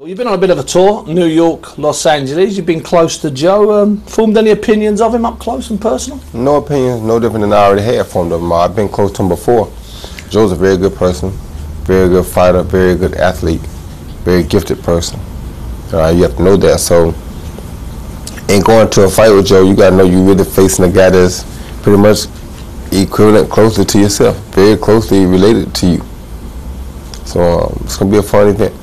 Well, you've been on a bit of a tour, New York, Los Angeles. You've been close to Joe. Formed any opinions of him up close and personal? No opinions, no different than I already had formed of him. I've been close to him before. Joe's a very good person, very good fighter, very good athlete, very gifted person. You have to know that. So, in going to a fight with Joe, you got to know you're really facing a guy that's pretty much equivalent closely to yourself, very closely related to you. So, it's going to be a fun event.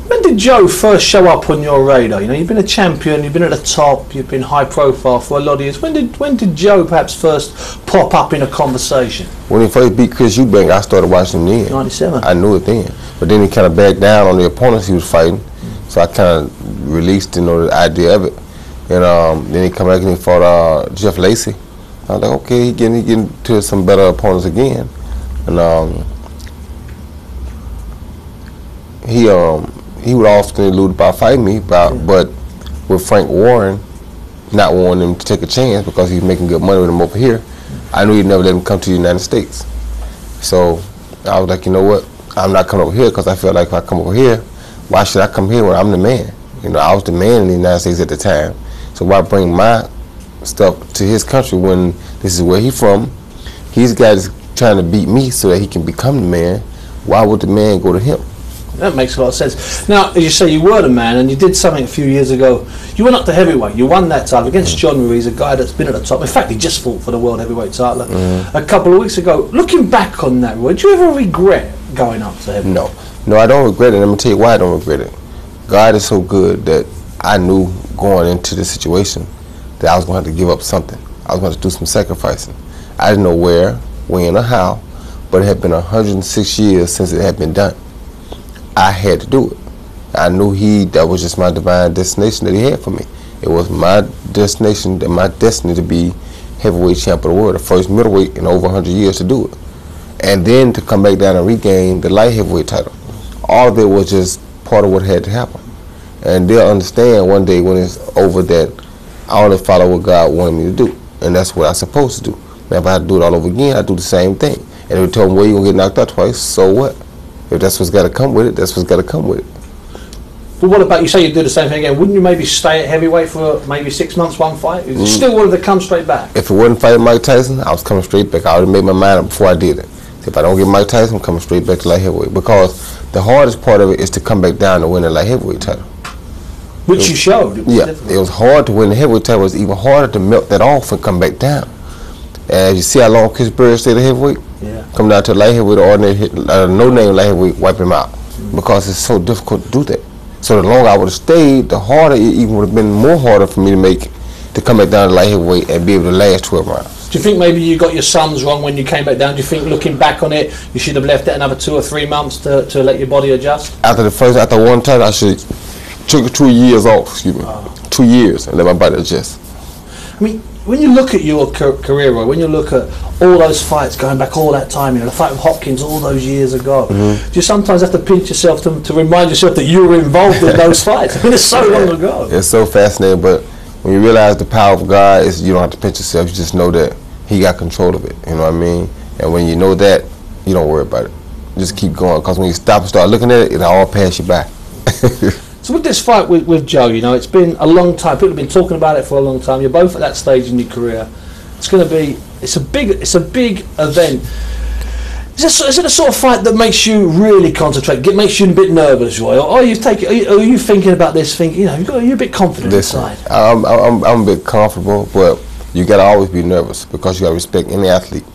When did Joe first show up on your radar? You know, you've been a champion, you've been at the top, you've been high profile for a lot of years. When did Joe perhaps first pop up in a conversation? When he first beat Chris Eubank, I started watching him then. 97. I knew it then. But then he kind of backed down on the opponents he was fighting. So I kind of released, the idea of it. And then he come back and he fought Jeff Lacey. I was like, okay, he getting to some better opponents again. And he would often elude by fighting me, but with Frank Warren not wanting him to take a chance because he's making good money with him over here, I knew he'd never let him come to the United States. So I was like, you know what? I'm not coming over here because I feel like if I come over here, why should I come here when I'm the man? I was the man in the United States at the time. So why bring my stuff to his country when this is where he's from? He's the guy that's trying to beat me so that he can become the man. Why would the man go to him? That makes a lot of sense. Now, as you say, you were the man, and you did something a few years ago. You went up to heavyweight. You won that title against John Ruiz, a guy that's been at the top. In fact, he just fought for the world heavyweight title a couple of weeks ago. Looking back on that, would you ever regret going up to heavyweight? No, I don't regret it. Let me tell you why I don't regret it. God is so good that I knew going into the situation that I was going to have to give up something. I was going to do some sacrificing. I didn't know where, when, or how, but it had been 106 years since it had been done. I had to do it. I knew that was just my divine destination that he had for me. It was my destination and my destiny to be heavyweight champ of the world, the first middleweight in over 100 years to do it. And then to come back down and regain the light heavyweight title. All of it was just part of what had to happen. And they'll understand one day when it's over that I only follow what God wanted me to do. And that's what I'm supposed to do. Now, if I had to do it all over again, I'd do the same thing. And if they told me, well, you're going to get knocked out twice, so what? If that's what's got to come with it, that's what's got to come with it. But what about, you say you do the same thing again, wouldn't you maybe stay at heavyweight for maybe 6 months, one fight? You still wanted to come straight back? If it wasn't fighting Mike Tyson, I was coming straight back. I already made my mind up before I did it. If I don't get Mike Tyson, I'm coming straight back to light heavyweight. Because the hardest part of it is to come back down to win the light heavyweight title. Which you showed. It was hard to win the heavyweight title. It was even harder to melt that off and come back down. And you see how long Chris Bird stayed at heavyweight? Yeah. Come down to light heavyweight, ordinary no-name light heavyweight, wipe him out. Because it's so difficult to do that. So the longer I would have stayed, the harder it even would have been more harder for me to come back down to light heavyweight and be able to last 12 rounds. Do you think maybe you got your sums wrong when you came back down? Do you think, looking back on it, you should have left it another 2 or 3 months to let your body adjust? After one title, I should have took 2 years off, 2 years, and let my body adjust. I mean, when you look at your career, Roy, when you look at all those fights going back all that time, the fight with Hopkins all those years ago, do you sometimes have to pinch yourself to remind yourself that you were involved in those fights? I mean, it's so long ago. It's so fascinating, but when you realize the power of God, you don't have to pinch yourself. You just know that He got control of it. You know what I mean? And when you know that, you don't worry about it. Just keep going, because when you stop and start looking at it, it'll all pass you by. So with this fight with Joe, it's been a long time. People have been talking about it for a long time. You're both at that stage in your career. It's a big event. Is it a sort of fight that makes you really concentrate, makes you a bit nervous, Roy? Or are you thinking about this, thinking, you're a bit confident inside? I'm a bit comfortable, but you got to always be nervous because you got to respect any athlete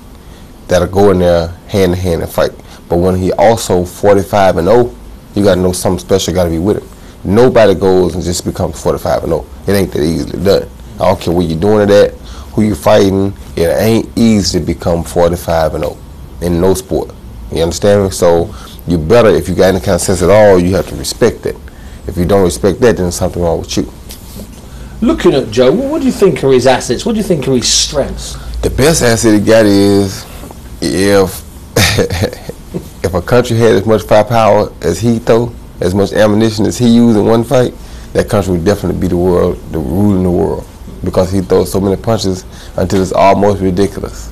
that'll go in there hand to hand and fight. But when he also 45-0, you got to know something special got to be with him. Nobody goes and just becomes 45-0. It ain't that easily done. I don't care where you're doing it at, who you're fighting. It ain't easy to become 45-0 in no sport. You understand me? So you better, if you got any kind of sense at all, you have to respect that. If you don't respect that, then there's something wrong with you. Looking at Joe, what do you think are his assets? What do you think are his strengths? The best asset he got is if a country had as much firepower as he throw, as much ammunition as he used in one fight, that country would definitely be the ruling the world, because he throws so many punches until it's almost ridiculous.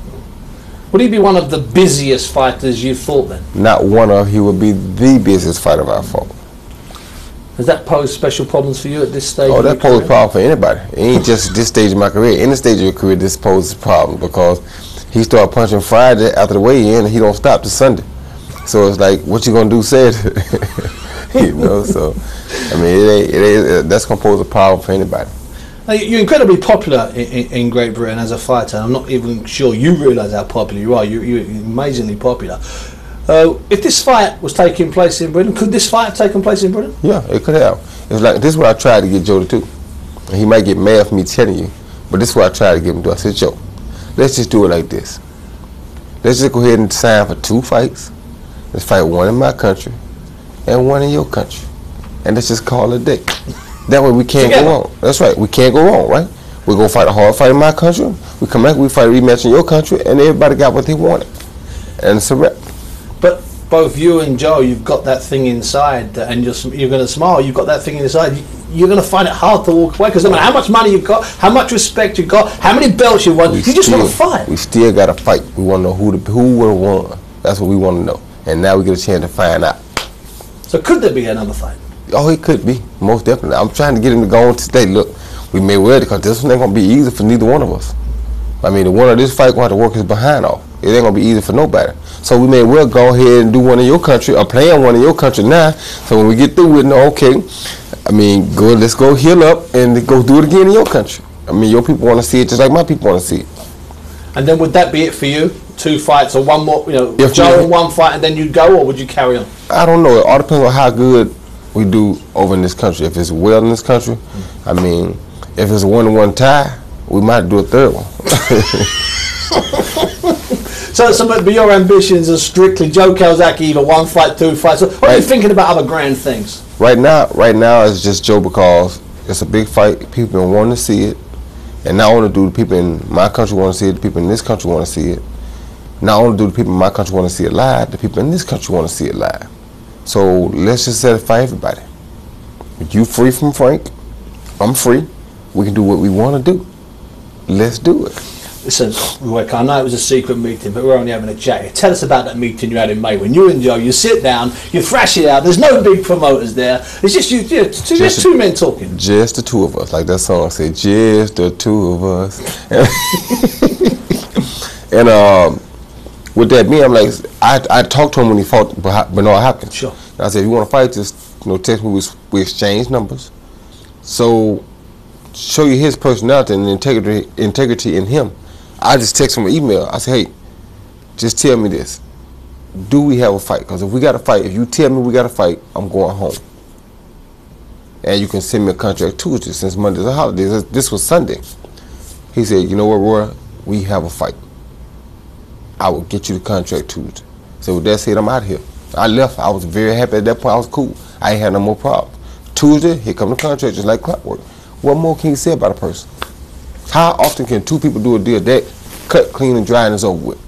Would he be one of the busiest fighters you've fought then? Not one of, he would be the busiest fighter I've fought. Does that pose special problems for you at this stage? Oh, that poses a problem for anybody. It ain't just this stage of my career. Any stage of your career, this poses a problem because he started punching Friday after the weigh-in, and he don't stop to Sunday. So it's like, what you gonna do Saturday? You know, so I mean, that's gonna pose a problem for anybody. Now, you're incredibly popular in Great Britain as a fighter. I'm not even sure you realise how popular you are. You're amazingly popular. If this fight was taking place in Britain, could this fight have taken place in Britain? Yeah, it could have. It's like, this is what I tried to get Joe to do. And he might get mad for me telling you, but this is what I tried to get him to do. I said, Joe, let's just do it like this. Let's just go ahead and sign for 2 fights. Let's fight one in my country and one in your country. And let's just call it a day. That way we can't go wrong. That's right, we can't go wrong, right? We're going to fight a hard fight in my country. We come back, we fight a rematch in your country, and everybody got what they wanted. And it's a wrap. But both you and Joe, you've got that thing inside, and you're going to smile. You've got that thing inside. You're going to find it hard to walk away because no matter how much money you've got, how much respect you've got, how many belts you won, you just want to fight. We still got to fight. We want to know who would have won. That's what we want to know. And now we get a chance to find out. So could there be another fight? Oh, it could be, most definitely. I'm trying to get him to go on today. Look, we may well, because this one ain't going to be easy for neither one of us. I mean, the winner of this fight going to have to work his behind off. It ain't going to be easy for nobody. So we may well go ahead and do one in your country, or plan one in your country now. So when we get through with it, okay, I mean, let's go heal up and go do it again in your country. I mean, your people want to see it just like my people want to see it. And then would that be it for you? 2 fights or one more, Joe in 1 fight and then you'd go, or would you carry on? I don't know. It all depends on how good we do over in this country. If it's well in this country, I mean, if it's a 1-1 tie, we might do a 3rd one. But your ambitions are strictly Joe Calzaghe, either 1 fight, 2 fights. So what are you thinking about other grand things? Right now it's just Joe because it's a big fight. People been wanting to see it. And not only do the people in my country want to see it, the people in this country want to see it. Not only do the people in my country want to see it live, the people in this country want to see it live. So let's just satisfy everybody. You free from Frank, I'm free. We can do what we want to do. Let's do it. Listen, Rick, I know it was a secret meeting, but we're only having a chat. Tell us about that meeting you had in May when you and Joe, you sit down, you thrash it out. There's no big promoters there. It's just you, just 2 men talking. Just the 2 of us, like that song said. Just the 2 of us. And with that being, I'm like, I talked to him when he fought Bernard Hopkins. Sure. And I said, if you want to fight, just text me. We exchange numbers. So show you his personality and integrity in him. I just text him an email. I say, hey, just tell me this. Do we have a fight? Because if we got a fight, if you tell me we got a fight, I'm going home. And you can send me a contract Tuesday since Monday's a holiday. This was Sunday. He said, you know what, Roy? We have a fight. I will get you the contract Tuesday. So with that said, I'm out of here. I left. I was very happy at that point. I was cool. I ain't had no more problems. Tuesday, here come the contract just like clockwork. What more can you say about a person? How often can 2 people do a deal that cut, clean, and dry and it's over with?